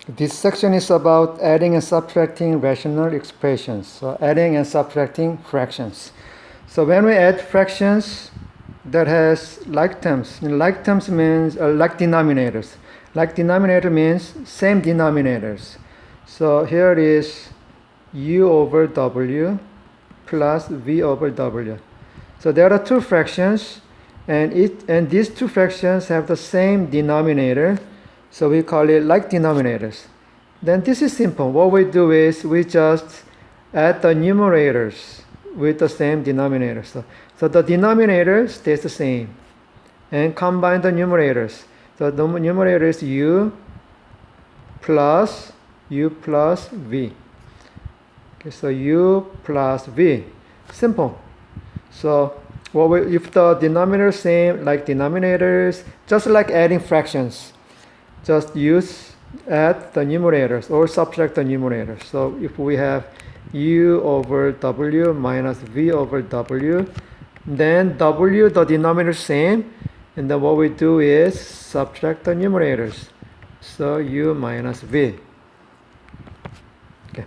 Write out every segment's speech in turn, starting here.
This section is about adding and subtracting rational expressions. So adding and subtracting fractions. So when we add fractions that has like terms, like terms means like denominators. Like denominator means same denominators. So here is u over w plus v over w. So there are two fractions, and these two fractions have the same denominator. So we call it like denominators. Then this is simple. What we do is we just add the numerators with the same denominator. So the denominator stays the same. And combine the numerators. So the numerator is u plus v. Okay, so u plus v. Simple. So if the denominator is same like denominators, just like adding fractions, just add the numerators or subtract the numerators. So if we have u over w minus v over w, then w, the denominator is same, and then what we do is subtract the numerators. So u minus v. Okay.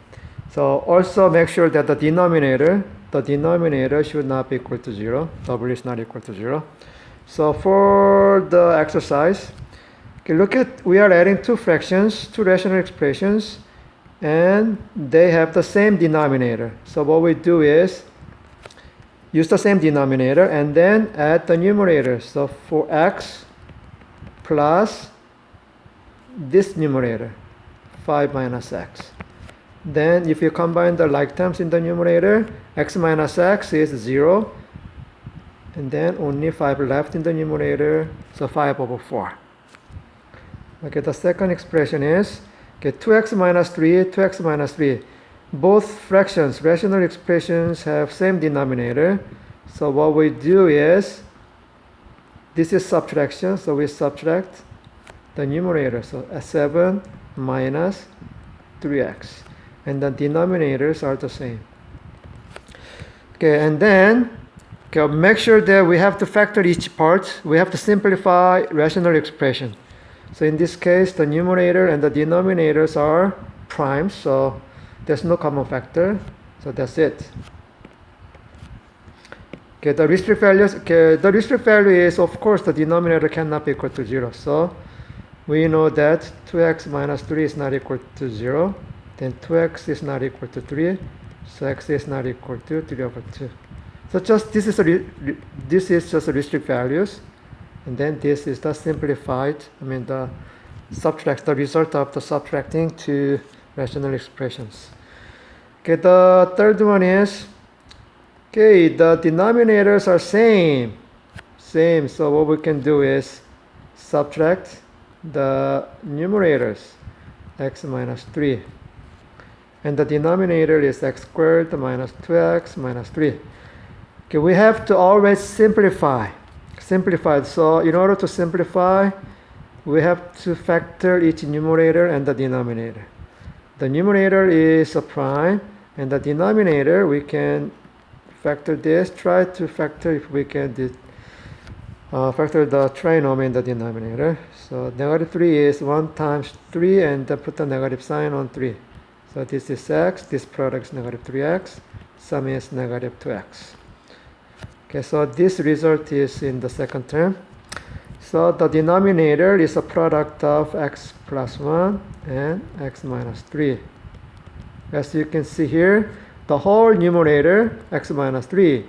So also make sure that the denominator should not be equal to 0. W is not equal to 0. So for the exercise, okay, look at, we are adding two fractions, two rational expressions, and they have the same denominator. So what we do is use the same denominator and then add the numerator. So for x plus this numerator, 5 minus x. Then if you combine the like terms in the numerator, x minus x is 0. And then only 5 left in the numerator, so 5 over 4. Okay, the second expression is 2x minus 3. Both fractions, rational expressions, have same denominator. So what we do is, this is subtraction, so we subtract the numerator. So 7 minus 3x. And the denominators are the same. Okay, and then make sure that we have to factor each part. We have to simplify rational expression. So in this case, the numerator and the denominators are primes, so there's no common factor. So that's it. Okay, the restrict values. Okay, the restrict value is, of course, the denominator cannot be equal to 0. So we know that 2x minus 3 is not equal to 0. Then 2x is not equal to 3. So x is not equal to 3 over 2. So this is just the restrict values. And then this is the simplified, the result of the subtracting two rational expressions. Okay, the third one is, okay, the denominators are same. So what we can do is subtract the numerators, x minus 3. And the denominator is x squared minus 2x minus 3. Okay, we have to always simplify. So in order to simplify, we have to factor each numerator and the denominator. The numerator is a prime, and the denominator, we can factor this. Try to factor, if we can, factor the trinomial in the denominator. So negative 3 is 1 times 3, and then put the negative sign on 3. So this is x, this product is negative 3x, sum is negative 2x. Okay, so this result is in the second term. So the denominator is a product of x plus 1 and x minus 3. As you can see here, the whole numerator, x minus 3,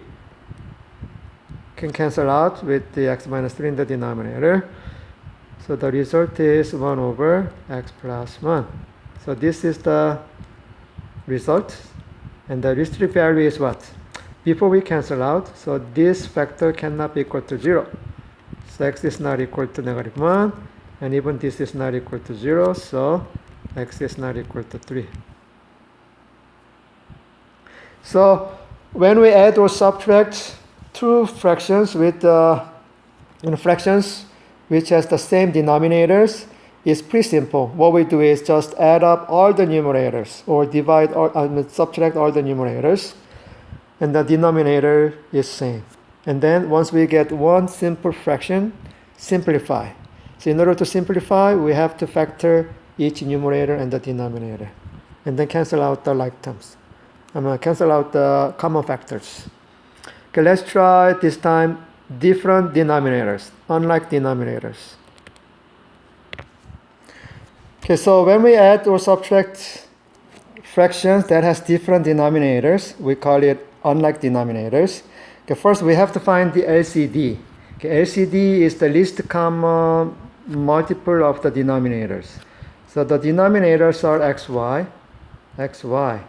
can cancel out with the x minus 3 in the denominator. So the result is 1 over x plus 1. So this is the result. And the restrict value is what? Before we cancel out, so this factor cannot be equal to 0. So x is not equal to negative 1, and even this is not equal to 0, so x is not equal to 3. So when we add or subtract two fractions with fractions which has the same denominators, it's pretty simple. What we do is just add up all the numerators, or subtract all the numerators, and the denominator is same. And then once we get one simple fraction, simplify. So in order to simplify, we have to factor each numerator and the denominator. And then cancel out the like terms. I'm going to cancel out the common factors. Okay, let's try this time different denominators, unlike denominators. Okay, so when we add or subtract fractions that has different denominators, we call it unlike denominators. Okay, first we have to find the LCD. Okay, LCD is the least common multiple of the denominators. So the denominators are xy, xy.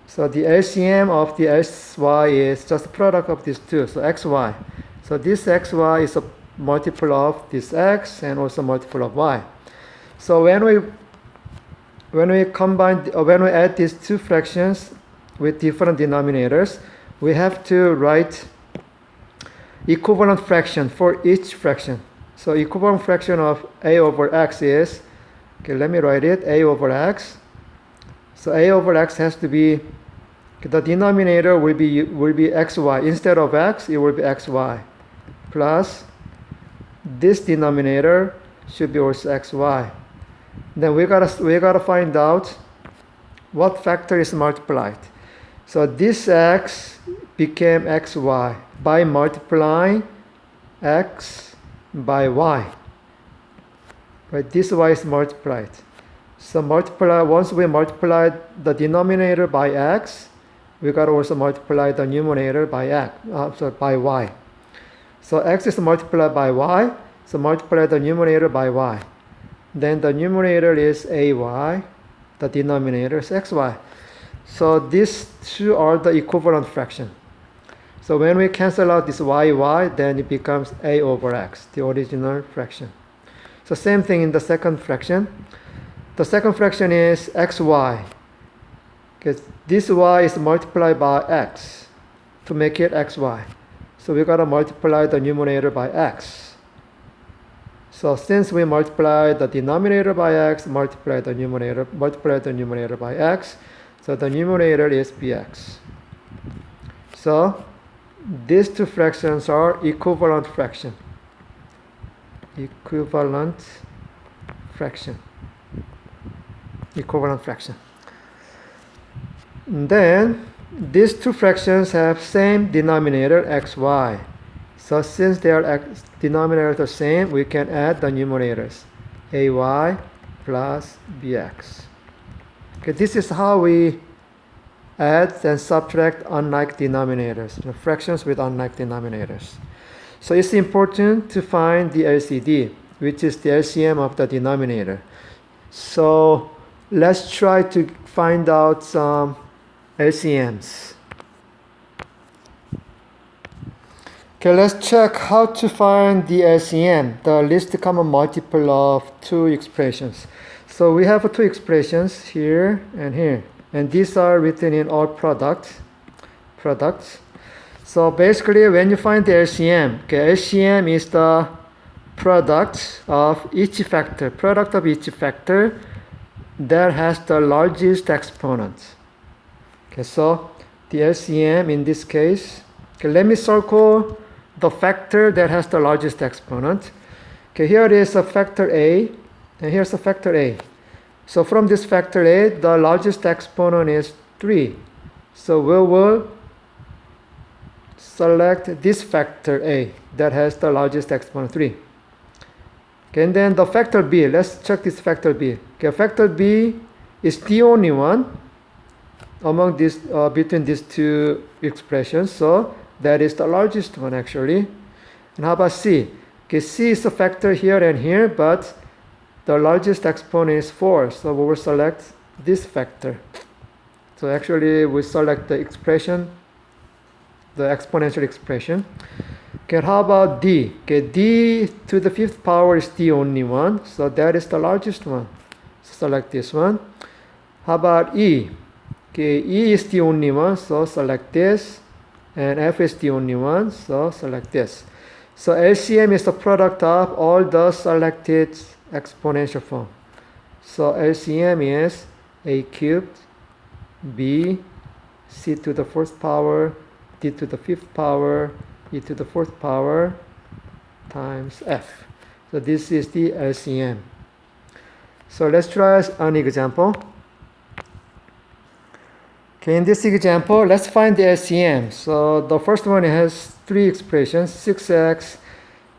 So the LCM of the xy is just the product of these two, so xy. So this xy is a multiple of this x and also multiple of y. So when we add these two fractions with different denominators, we have to write equivalent fraction for each fraction. So equivalent fraction of a over x is, okay, let me write it, a over x. So a over x has to be, the denominator will be xy. Instead of x, it will be xy. Plus, this denominator should be also xy. Then we gotta find out what factor is multiplied. So this x became xy by multiplying x by y. Right? This y is multiplied. So once we multiply the denominator by x, we gotta also multiply the numerator by by y. So x is multiplied by y, so multiply the numerator by y. Then the numerator is ay, the denominator is xy. So these two are the equivalent fraction. So when we cancel out this y, then it becomes a over x, the original fraction. So same thing in the second fraction. The second fraction is xy. Because this y is multiplied by x to make it xy. So we gotta multiply the numerator by x. So since we multiply the denominator by x, multiply the numerator by x, so the numerator is bx. So these two fractions are equivalent fraction. Equivalent fraction. And then these two fractions have same denominator xy. So since their denominators are the same, we can add the numerators ay plus bx. Okay, this is how we add and subtract unlike denominators, fractions with unlike denominators. So it's important to find the LCD, which is the LCM of the denominator. So let's try to find out some LCMs. Okay, let's check how to find the LCM, the least common multiple of two expressions. So we have two expressions here and here, and these are written in all products. So basically, when you find the LCM, okay, LCM is the product of each factor that has the largest exponent. Okay, so the LCM in this case, okay, let me circle the factor that has the largest exponent. Okay, here is a factor a, and here's a factor a. So from this factor a, the largest exponent is 3. So we will select this factor a that has the largest exponent 3. Okay, and then the factor b, let's check this factor b. Okay, factor b is the only one among these between these two expressions, so that is the largest one actually. And how about c? Okay, c is a factor here and here, but the largest exponent is 4, so we will select this factor. So actually we select the expression, the exponential expression. Okay, how about d? Okay, d to the 5th power is the only one, so that is the largest one. So select this one. How about e? Okay, e is the only one, so select this. And f is the only one, so select this. So LCM is the product of all the selected exponential form. So LCM is a cubed, b, c to the 4th power, d to the 5th power, e to the 4th power times f. So this is the LCM. So let's try an example. Okay, in this example, let's find the LCM. So the first one has three expressions, 6x.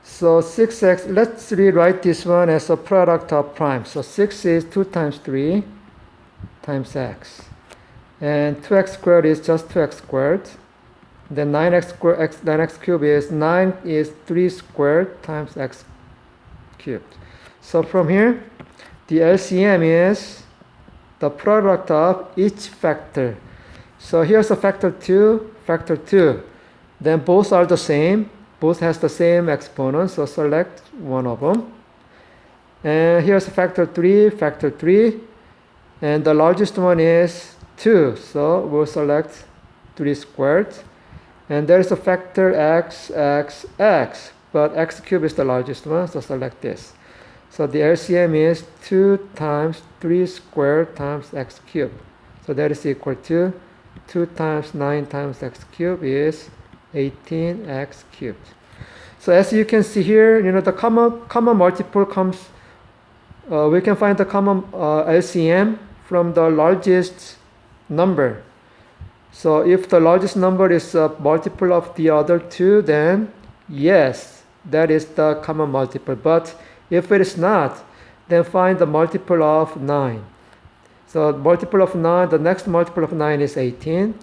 So 6x, let's rewrite this one as a product of primes. So 6 is 2 times 3 times x. And 2x squared is just 2x squared. Then 9x cubed is 9 is 3 squared times x cubed. So from here, the LCM is the product of each factor. So here's a factor 2. Then both are the same. Both has the same exponent, so select one of them. And here's a factor 3. And the largest one is 2, so we'll select 3 squared. And there's a factor x, but x cubed is the largest one, so select this. So the LCM is 2 times 3 squared times x cubed. So that is equal to 2 times 9 times x cubed is 18x cubed. So as you can see here, the common multiple comes, we can find the common LCM from the largest number. So if the largest number is a multiple of the other two, then yes, that is the common multiple. But if it is not, then find the multiple of 9. So multiple of 9, the next multiple of 9 is 18.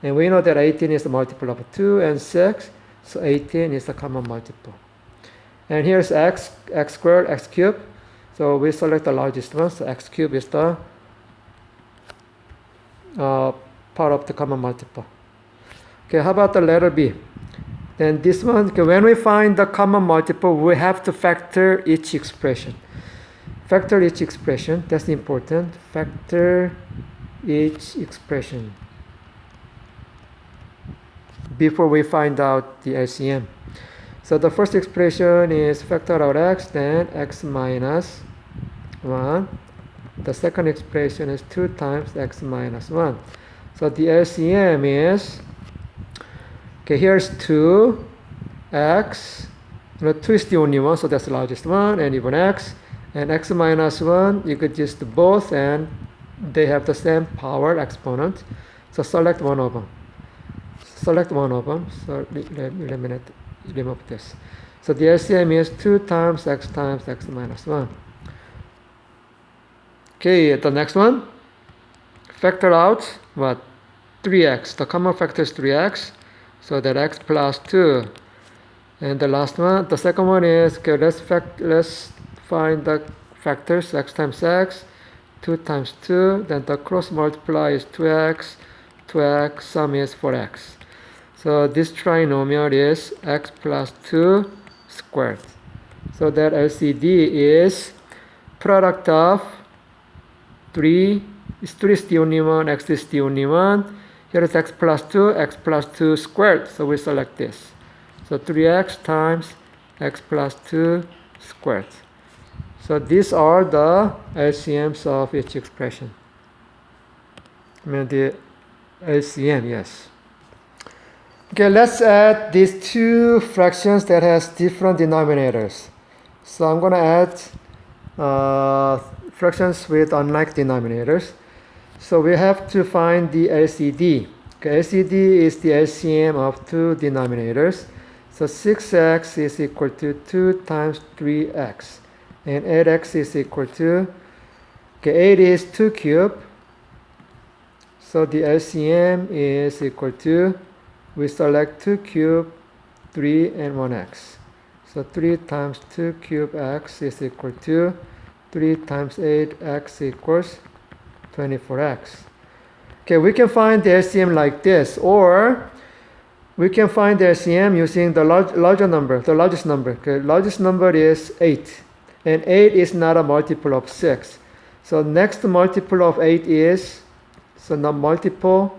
And we know that 18 is the multiple of 2 and 6. So 18 is the common multiple. And here's x squared, x cubed. So we select the largest one. So x cubed is the part of the common multiple. Okay, how about the letter B? Then this one, okay, when we find the common multiple, we have to factor each expression. Factor each expression, that's important. Factor each expression before we find out the LCM. So the first expression is factor out x, then x minus 1. The second expression is 2 times x minus 1. So the LCM is, okay, here's 2x. 2 is the only one, so that's the largest one, and even x. And x minus 1, you could just do both, and they have the same power exponent. So select one of them. So let me remove this. So the LCM is 2 times x minus 1. Okay, the next one. Factor out what? 3x. The common factor is 3x. So that x plus 2. And the last one, the second one is, okay, let's find the factors, x times x, 2 times 2. Then the cross multiply is 2x, sum is 4x. So this trinomial is x plus 2 squared. So that LCD is product of 3 is the only one, x is the only one. Here is x plus 2 squared. So we select this. So 3x times x plus 2 squared. So these are the LCMs of each expression. I mean the LCM, yes. Okay, let's add these two fractions that has different denominators. So I'm going to add fractions with unlike denominators. So we have to find the LCD. Okay, LCD is the LCM of two denominators. So 6x is equal to 2 times 3x. And 8x is equal to, okay, 8 is 2 cubed. So the LCM is equal to, we select 2 cubed, 3, and 1x. So 3 times 2 cubed x is equal to 3 times 8x equals 24x. Okay, we can find the LCM like this, or we can find the LCM using the largest number. Okay, largest number is 8. And 8 is not a multiple of 6. So next multiple of 8 is, so the multiple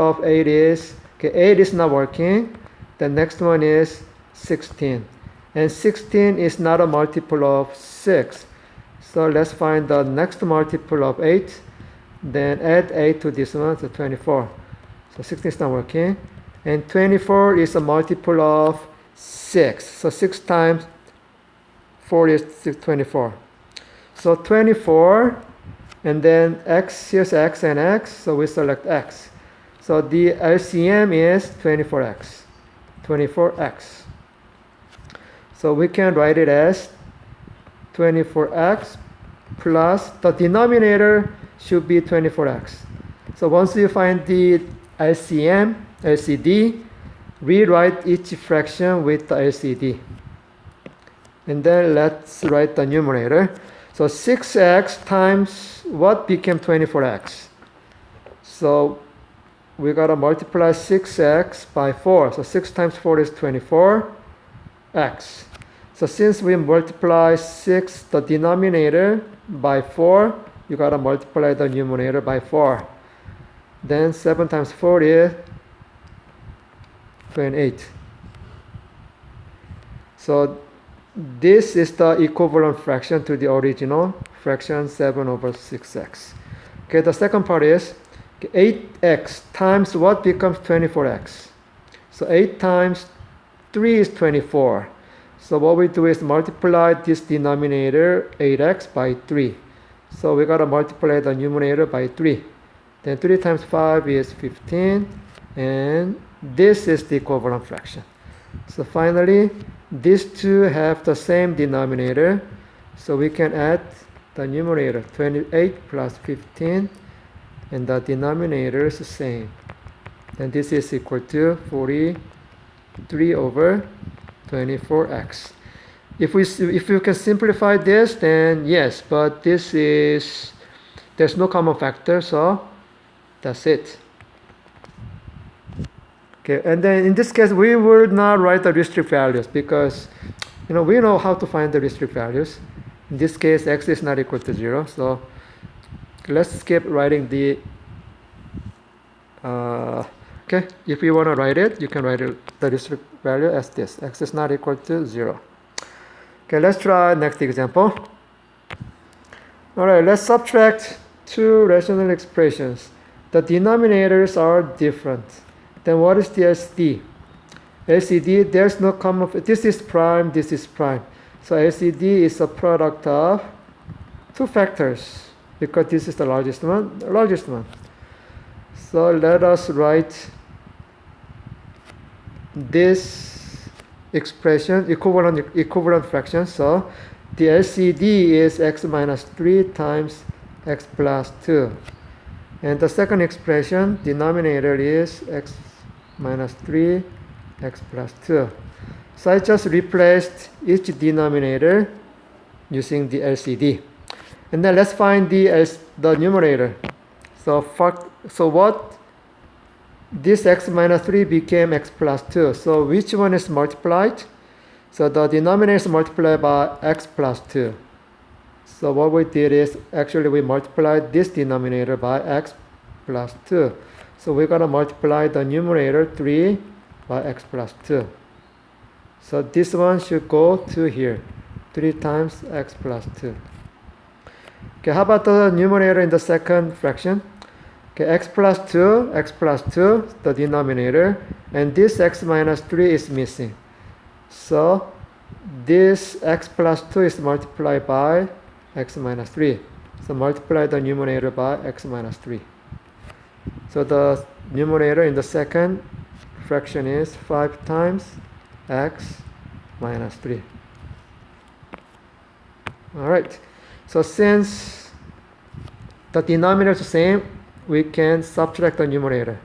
of 8 is, okay, 8 is not working. The next one is 16. And 16 is not a multiple of 6. So let's find the next multiple of 8. Then add 8 to this one, so 24. So 16 is not working. And 24 is a multiple of 6. So 6 times 4 is 24. So 24, and then x, here's x and x, so we select x. So the LCM is 24x. 24x. So we can write it as 24x plus the denominator should be 24x. So once you find the LCM, LCD, rewrite each fraction with the LCD. And then let's write the numerator. So 6x times what became 24x? So we gotta multiply 6x by 4. So 6 times 4 is 24x. So since we multiply 6, the denominator, by 4, you gotta multiply the numerator by 4. Then 7 times 4 is 28. So this is the equivalent fraction to the original fraction 7 over 6x. Okay, the second part is 8x times what becomes 24x? So 8 times 3 is 24. So what we do is multiply this denominator 8x by 3. So we gotta multiply the numerator by 3. Then 3 times 5 is 15, and this is the equivalent fraction. So finally, these two have the same denominator, so we can add the numerator 28 plus 15, and the denominator is the same. And this is equal to 43 over 24x. If you can simplify this, then yes, but there's no common factor, so that's it. Okay, and then in this case, we will not write the restrict values because, we know how to find the restrict values. In this case, x is not equal to 0, so let's skip writing the, okay, if you want to write it, you can write the restrict value as this, x is not equal to 0. Okay, let's try next example. All right, let's subtract two rational expressions. The denominators are different. Then what is the LCD? LCD, there's no common, this is prime, this is prime. So LCD is a product of two factors because this is the largest one. So let us write this expression, equivalent fraction. So the LCD is x minus 3 times x plus 2. And the second expression, denominator is x minus 3, x plus 2. So I just replaced each denominator using the LCD. And then let's find the numerator. So what? This x minus 3 became x plus 2. So which one is multiplied? So the denominator is multiplied by x plus 2. So what we did is actually we multiplied this denominator by x plus 2. So we're going to multiply the numerator 3 by x plus 2. So this one should go to here, 3 times x plus 2. Okay, how about the numerator in the second fraction? Okay, x plus 2, the denominator, and this x minus 3 is missing. So this x plus 2 is multiplied by x minus 3. So multiply the numerator by x minus 3. So the numerator in the second fraction is 5 times x minus 3. All right. So since the denominator is the same, we can subtract the numerator.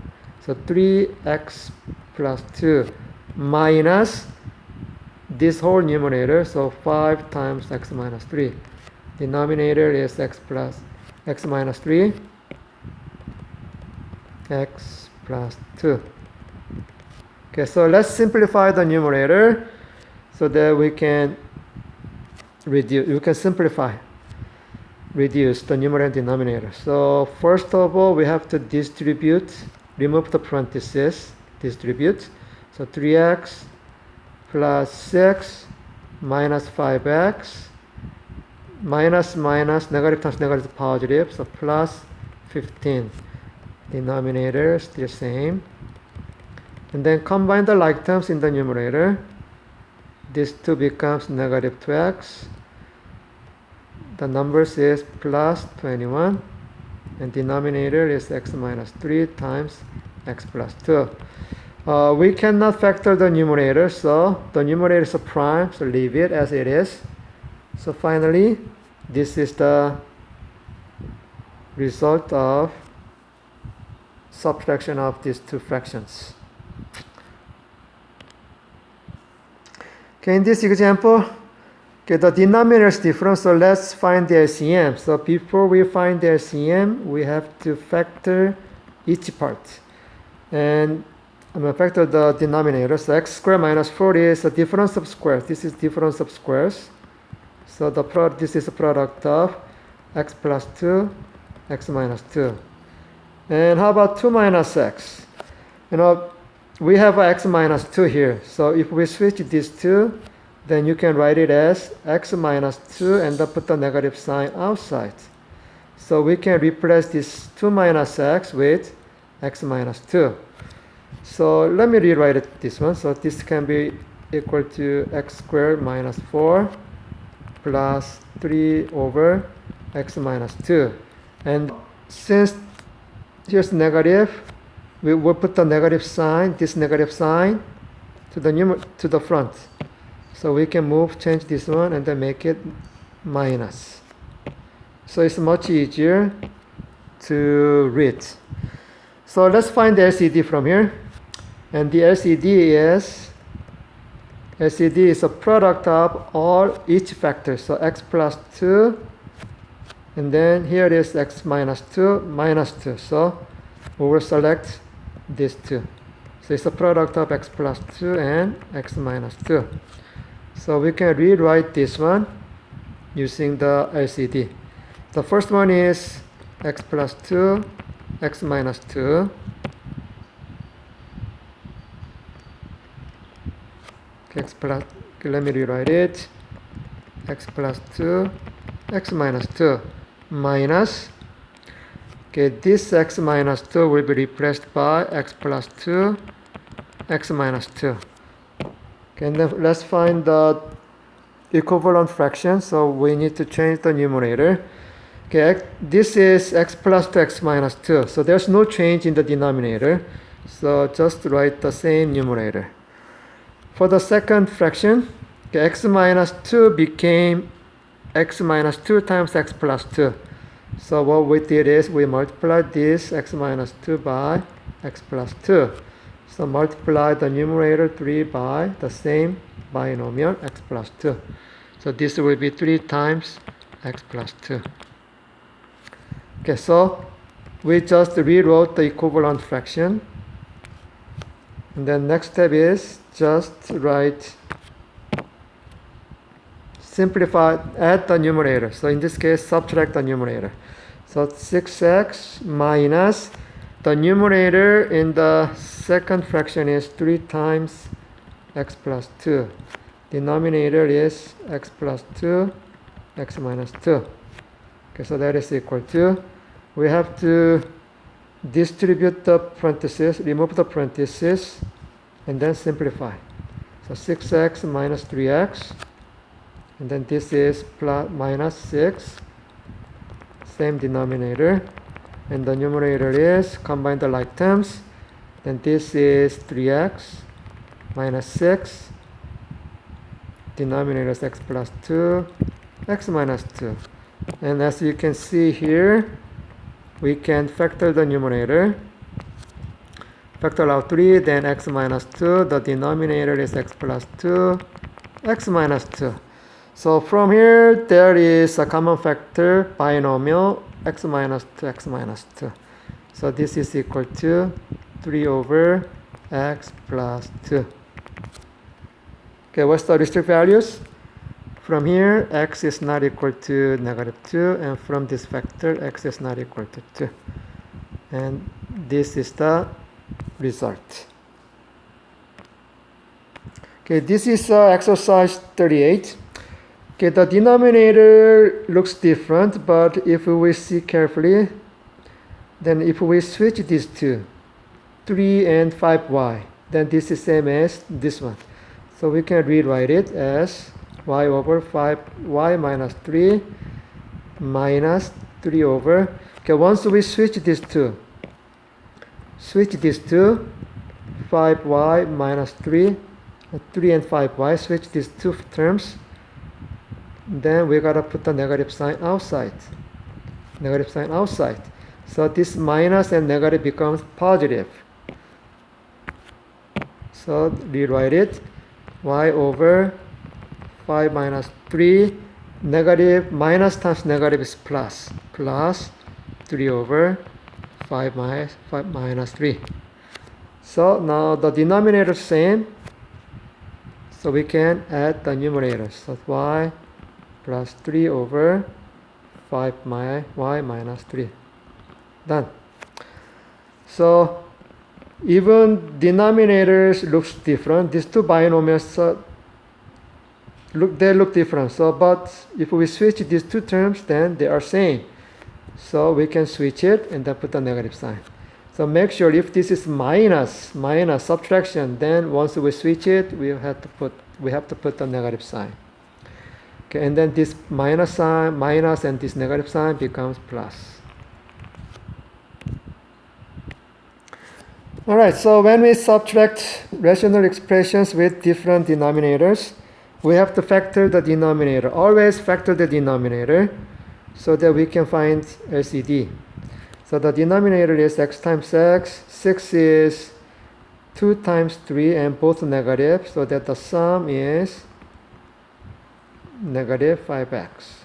So 3x plus 2 minus this whole numerator, so 5 times x minus 3. Denominator is x minus 3, x plus 2. Okay, so let's simplify the numerator so that we can reduce the numerator and denominator. So first of all, we have to remove the parentheses, distribute. So 3x plus 6 minus 5x minus negative times negative is positive, so plus 15. Denominator is the same. And then combine the like terms in the numerator. This 2 becomes negative 2x. the numbers is plus 21, and denominator is x minus 3 times x plus 2. We cannot factor the numerator, so the numerator is a prime, so leave it as it is. So finally, this is the result of subtraction of these two fractions. Okay, in this example, okay, the denominator is different, so let's find the LCM. So before we find the LCM, we have to factor each part. And I'm going to factor the denominator. So x squared minus 4 is a difference of squares. This is difference of squares. So this is a product of x plus 2, x minus 2. And how about 2 minus x? You know, we have x minus 2 here. So if we switch these two, then you can write it as x minus 2 and then put the negative sign outside. So we can replace this 2 minus x with x minus 2. So let me rewrite it this one. So this can be equal to x squared minus 4 plus 3 over x minus 2. And since here's negative, we will put the negative sign, this negative sign, to the front. So we can change this one and then make it minus. So it's much easier to read. So let's find the LCD from here. And the LCD is a product of each factor. So x plus 2, and then here is x minus 2, minus 2. So we will select these two. So it's a product of x plus 2 and x minus 2. So we can rewrite this one using the LCD. The first one is x plus 2, x minus 2. Let me rewrite it. X plus 2, x minus 2, minus. Okay, this x minus 2 will be replaced by x plus 2, x minus 2. Okay, and then let's find the equivalent fraction. So we need to change the numerator. Okay, this is x plus 2, x minus 2. So there's no change in the denominator. So just write the same numerator. For the second fraction, okay, x minus 2 became x minus 2 times x plus 2. So what we did is we multiplied this x minus 2 by x plus 2. So multiply the numerator 3 by the same binomial x plus 2. So this will be 3 times x plus 2. Okay, so we just rewrote the equivalent fraction. And then next step is just simplify, add the numerator. So in this case, subtract the numerator. So 6x minus the numerator in the second fraction is 3 times x plus 2. Denominator is x plus 2, x minus 2. Okay, so that is equal to, we have to distribute the parentheses, remove the parentheses, and then simplify. So 6x minus 3x, and then this is minus 6, same denominator, and the numerator is, combine the like terms, then this is 3x minus 6, denominator is x plus 2, x minus 2. And as you can see here, we can factor the numerator. Factor out 3, then x minus 2. The denominator is x plus 2, x minus 2. So from here, there is a common factor, binomial, x minus 2, x minus 2. So this is equal to 3 over x plus 2. Okay, what's the restrict values? From here, x is not equal to negative 2, and from this factor, x is not equal to 2. And this is the result. Okay, this is exercise 38. Okay, the denominator looks different, but if we see carefully, then if we switch these two, 3 and 5y, then this is same as this one. So we can rewrite it as y over 5y minus 3 minus 3 over. Okay, once we switch these two, 5y minus 3, 3 and 5y, switch these two terms, then we gotta put the negative sign outside. Negative sign outside. So this minus and negative becomes positive. So rewrite it. Y over 5 minus 3, negative minus times negative is plus. Plus 3 over 5 minus 3. So now the denominator is same. So we can add the numerators. So y plus 3 over 5y minus 3. Done. So even denominators looks different. These two binomials look different. So but if we switch these two terms, then they are same. So we can switch it and then put the negative sign. So make sure if this is minus subtraction, then once we switch it, we have to put the negative sign. Okay, and then this minus and this negative sign becomes plus. Alright, so when we subtract rational expressions with different denominators, we have to factor the denominator. Always factor the denominator so that we can find LCD. So the denominator is x times x, 6 is 2 times 3 and both negative, so that the sum is negative 5x.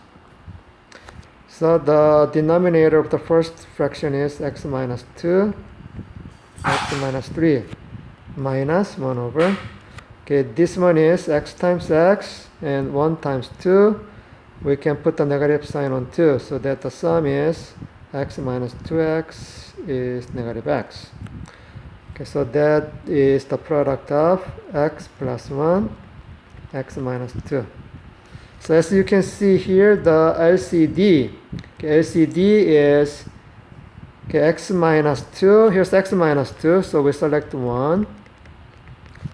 So the denominator of the first fraction is x minus 2, x minus 3, minus 1 over. Okay, this one is x times x and 1 times 2. We can put the negative sign on 2, so that the sum is x minus 2x is negative x. Okay, so that is the product of x plus 1, x minus 2. So as you can see here, the LCD, okay, LCD is x minus 2. Here's x minus 2, so we select 1.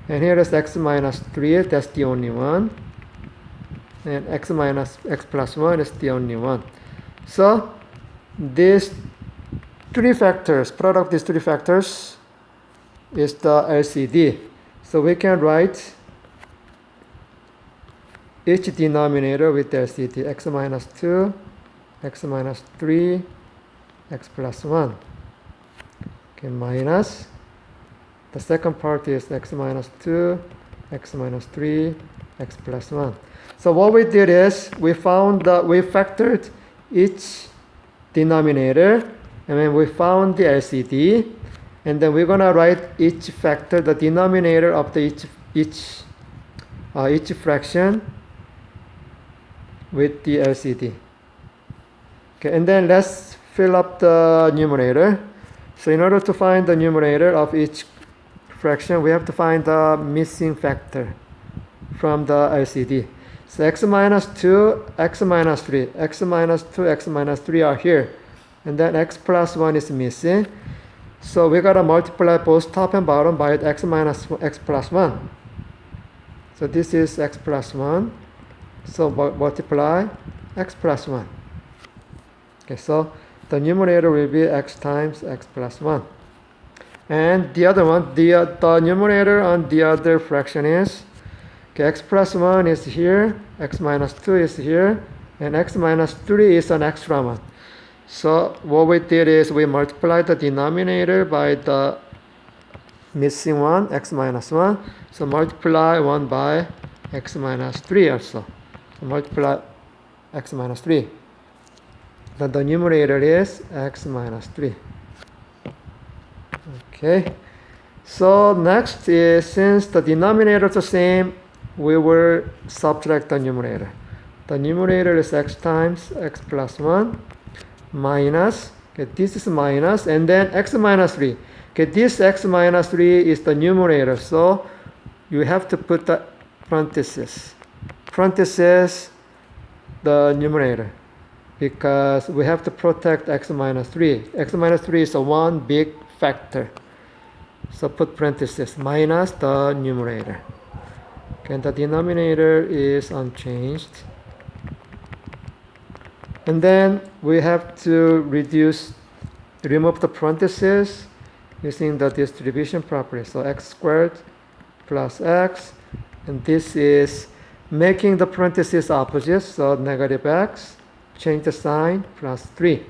And here is x minus 3, that's the only one. And x plus 1 is the only one. So these three factors, product of these three factors is the LCD. So we can write each denominator with the LCD, x minus 2, x minus 3, x plus 1. Okay, minus. The second part is x minus 2, x minus 3, x plus 1. So what we did is we factored each denominator, and then we found the LCD, and then we're gonna write each factor, the denominator of the each fraction with the LCD. Okay, and then let's fill up the numerator. So in order to find the numerator of each fraction, we have to find the missing factor from the LCD. So x minus 2, x minus 3, x minus 2, x minus 3 are here. And then x plus 1 is missing. So we gotta multiply both top and bottom by x minus x plus 1. So this is x plus 1. So multiply x plus 1. Okay, so the numerator will be x times x plus 1. And the other one, the numerator on the other fraction is, okay, x plus 1 is here, x minus 2 is here, and x minus 3 is an extra one. So what we did is we multiplied the denominator by the missing one, x minus 1. So multiply 1 by x minus 3 also. So multiply x minus 3. Then the numerator is x minus 3. Okay. So next is, since the denominator is the same, we will subtract the numerator. The numerator is x times x plus 1 minus, okay, this is minus, and then x minus 3. Okay, this x minus 3 is the numerator, so you have to put the parenthesis the numerator, because we have to protect x minus 3. X minus 3 is a one big factor, so put parenthesis minus the numerator. Okay, and the denominator is unchanged. And then we have to remove the parentheses using the distribution property. So x squared plus x, and this is making the parentheses opposite, so negative x, change the sign, plus 3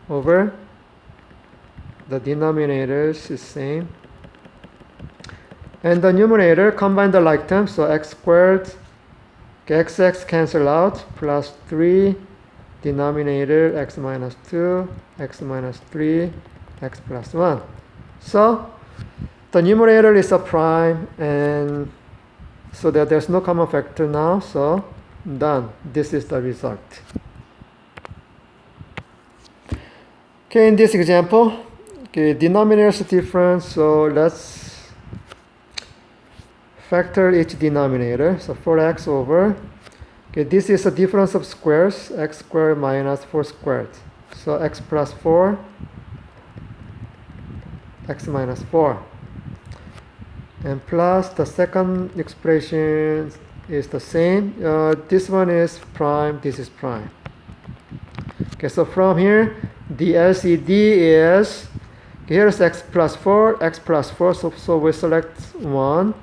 over the denominators is same. And the numerator, combine the like terms, so x squared, xx cancel out, plus 3, denominator x minus 2, x minus 3, x plus 1. So the numerator is a prime, and so that there's no common factor now, so done. This is the result. Okay, in this example, okay, denominators are different, so let's factor each denominator. So 4x over, okay, this is a difference of squares, x squared minus 4 squared. So x plus 4, x minus 4. And plus the second expression is the same. This one is prime, this is prime. Okay, so from here, the LCD is, okay, here's x plus 4, so we select 1.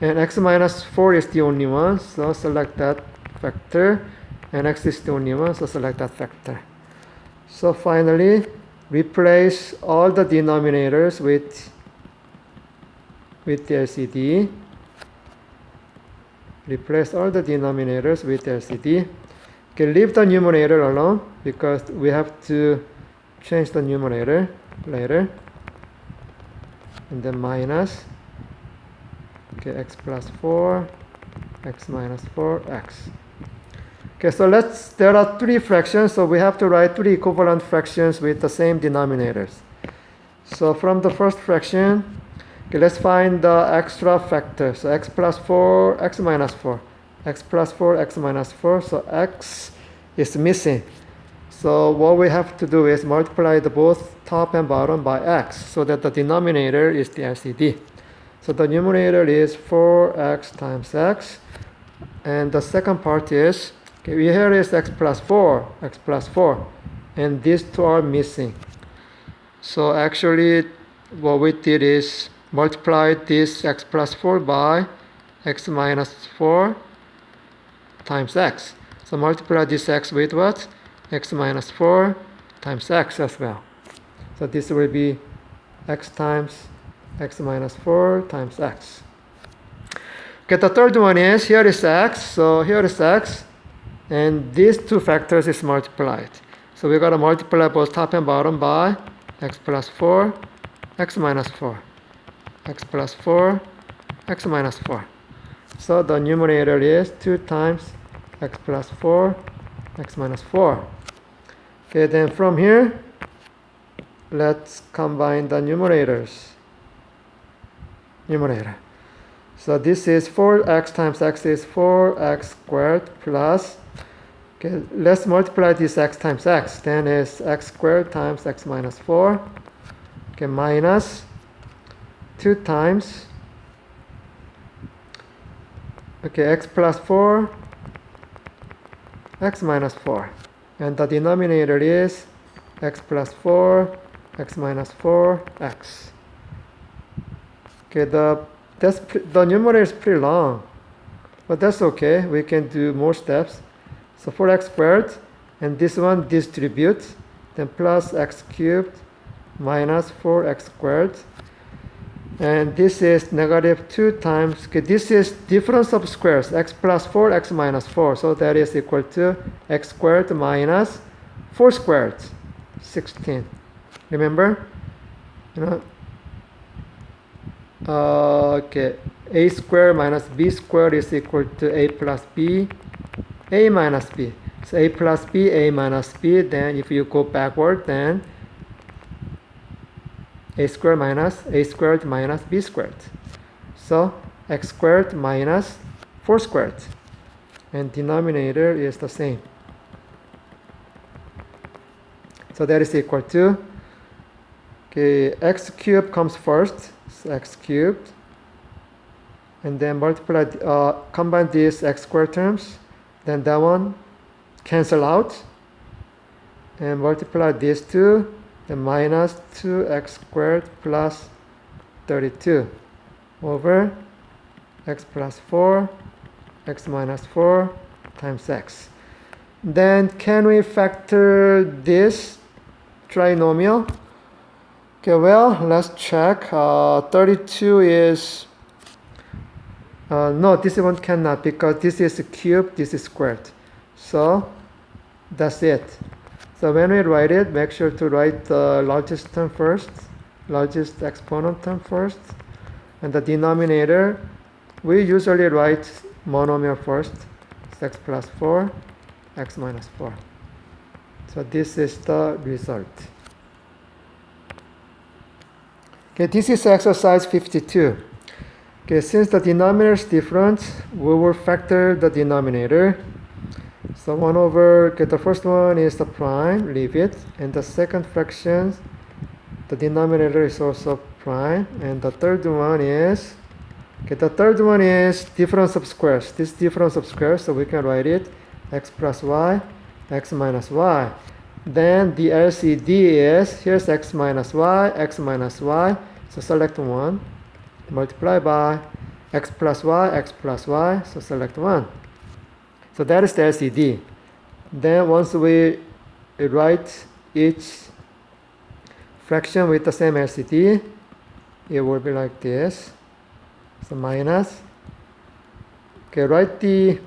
And x minus 4 is the only one, so select that factor. And x is the only one, so select that factor. So finally, replace all the denominators with the LCD. Replace all the denominators with LCD. Okay, leave the numerator alone because we have to change the numerator later. And then minus, okay, x plus 4, x minus 4, x. Okay, so there are 3 fractions, so we have to write 3 equivalent fractions with the same denominators. So from the first fraction, okay, let's find the extra factor. So x plus 4, x minus 4, x plus 4, x minus 4, so x is missing. So what we have to do is multiply the both top and bottom by x, so that the denominator is the LCD. So the numerator is 4x times x, and the second part is, okay, here is x plus 4, and these two are missing. So actually what we did is multiply this x plus 4 by x minus 4 times x. So multiply this x with what? X minus 4 times x as well. So this will be x times x minus 4 times x. Okay, the third one is, here is x, so here is x, and these two factors is multiplied. So we got to multiply both top and bottom by x plus 4, x minus 4, x plus 4, x minus 4. So the numerator is 2 times x plus 4, x minus 4. Okay, then from here, let's combine the numerators. So this is 4x times x is 4x squared plus, okay, let's multiply this x times x, then is x squared times x minus 4, okay, minus 2 times, okay, x plus 4, x minus 4, and the denominator is x plus 4, x minus 4, x. Okay, the numerator is pretty long, but that's okay. We can do more steps. So 4x squared, and this one distribute, then plus x cubed minus 4x squared. And this is negative 2 times, okay, this is difference of squares, x plus 4, x minus 4. So that is equal to x squared minus 4 squared, 16. Remember? You know, okay, a squared minus b squared is equal to a plus b, a minus b. So a plus b, a minus b, then if you go backward, then a squared minus b squared. So x squared minus 4 squared. And denominator is the same. So that is equal to, okay, x cubed comes first. X cubed, and then multiply, combine these x squared terms, then that one cancel out, and multiply these two, then minus 2x squared plus 32 over x plus 4, x minus 4 times x. Then can we factor this trinomial? Okay, well, let's check. 32 is, no, this one cannot, because this is cubed, this is squared. So that's it. So when we write it, make sure to write the largest term first, largest exponent term first, and the denominator, we usually write monomial first. It's x plus 4, x minus 4. So this is the result. Okay, this is exercise 52. Okay, since the denominator is different, we will factor the denominator. So 1 over, okay, the first one is the prime, leave it. And the second fraction, the denominator is also prime. And the third one is, okay, the third one is difference of squares. This difference of squares, so we can write it x plus y, x minus y. Then the LCD is, here's x minus y, so select 1, multiply by x plus y, so select 1. So that is the LCD. Then once we write each fraction with the same LCD, it will be like this. So minus, okay, write the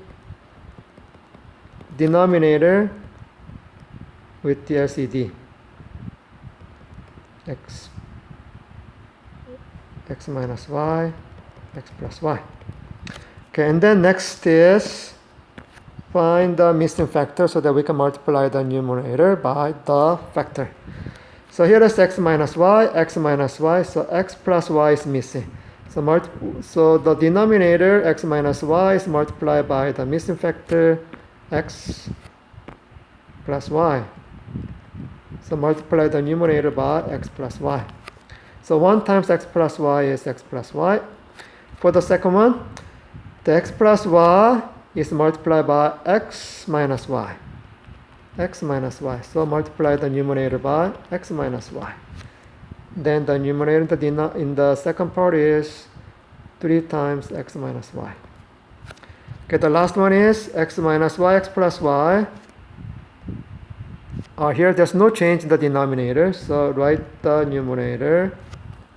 denominator with the LCD, x minus y, x plus y. Okay, and then next is find the missing factor so that we can multiply the numerator by the factor. So here is x minus y, so x plus y is missing. So the denominator x minus y is multiplied by the missing factor x plus y. So multiply the numerator by x plus y. So 1 times x plus y is x plus y. For the second one, the x plus y is multiplied by x minus y. X minus y. So multiply the numerator by x minus y. Then the numerator in the second part is 3 times x minus y. Okay, the last one is x minus y, x plus y. Here there's no change in the denominator, so write the numerator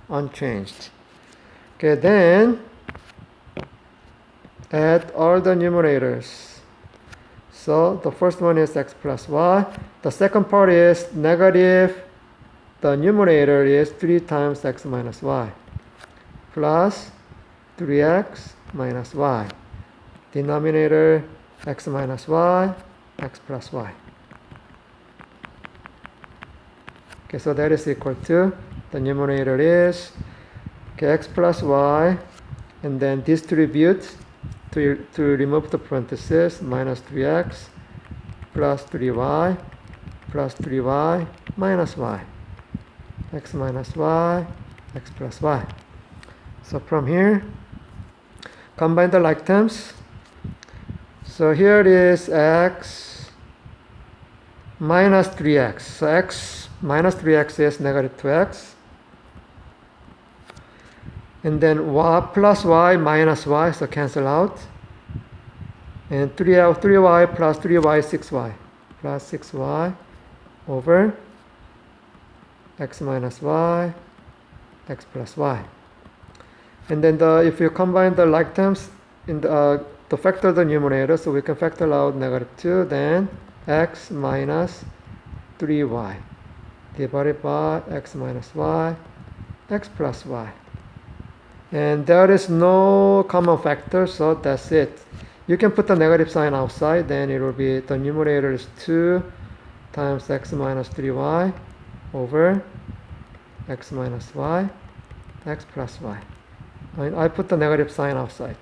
unchanged. Okay, then add all the numerators. So the first one is x plus y. The second part is negative. The numerator is 3 times x minus y plus 3x minus y. Denominator x minus y, x plus y. Okay, so that is equal to, the numerator is, okay, x plus y, and then distribute to remove the parentheses, minus 3x plus 3y minus y. X minus y, x plus y. So from here, combine the like terms. So here it is x minus 3x. So x minus 3x is negative 2x. And then y plus y minus y, so cancel out. And 3y plus 3y, 6y. Plus 6y over x minus y, x plus y. And then if you combine the like terms, to factor the numerator, so we can factor out negative 2, then x minus 3y divided by x minus y, x plus y. And there is no common factor, so that's it. You can put the negative sign outside, then it will be, the numerator is 2 times x minus 3y over x minus y, x plus y. I put the negative sign outside.